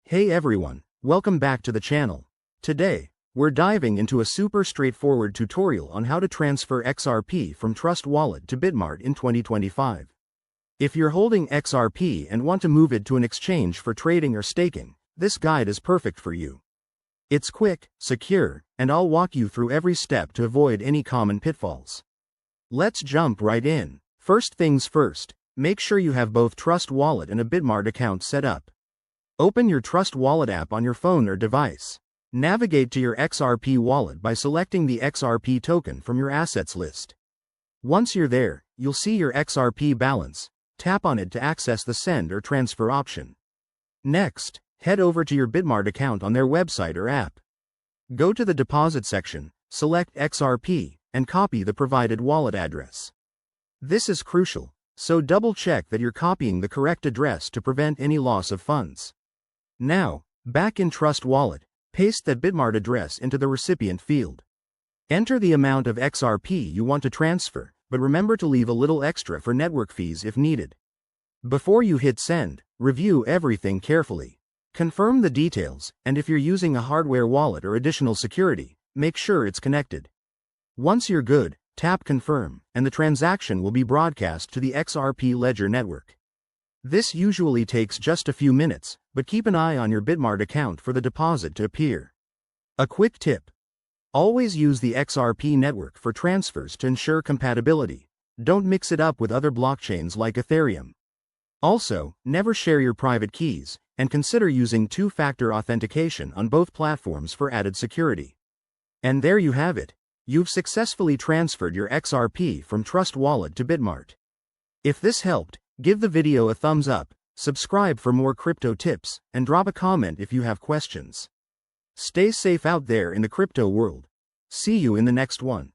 Hey everyone, welcome back to the channel. Today, we're diving into a super straightforward tutorial on how to transfer XRP from Trust Wallet to Bitmart in 2025. If you're holding XRP and want to move it to an exchange for trading or staking, this guide is perfect for you. It's quick, secure, and I'll walk you through every step to avoid any common pitfalls. Let's jump right in. First things first, make sure you have both Trust Wallet and a Bitmart account set up. Open your Trust Wallet app on your phone or device. Navigate to your XRP wallet by selecting the XRP token from your assets list. Once you're there, you'll see your XRP balance. Tap on it to access the send or transfer option. Next, head over to your Bitmart account on their website or app. Go to the deposit section, select XRP, and copy the provided wallet address. This is crucial, so double-check that you're copying the correct address to prevent any loss of funds. Now, back in Trust Wallet, paste that Bitmart address into the recipient field. Enter the amount of XRP you want to transfer, but remember to leave a little extra for network fees if needed. Before you hit send, review everything carefully. Confirm the details, and if you're using a hardware wallet or additional security, make sure it's connected. Once you're good, tap confirm, and the transaction will be broadcast to the XRP Ledger network. This usually takes just a few minutes, but keep an eye on your Bitmart account for the deposit to appear. A quick tip: always use the XRP network for transfers to ensure compatibility. Don't mix it up with other blockchains like Ethereum. Also, never share your private keys, and consider using two-factor authentication on both platforms for added security. And there you have it. You've successfully transferred your XRP from Trust Wallet to Bitmart. If this helped, give the video a thumbs up, subscribe for more crypto tips, and drop a comment if you have questions. Stay safe out there in the crypto world. See you in the next one.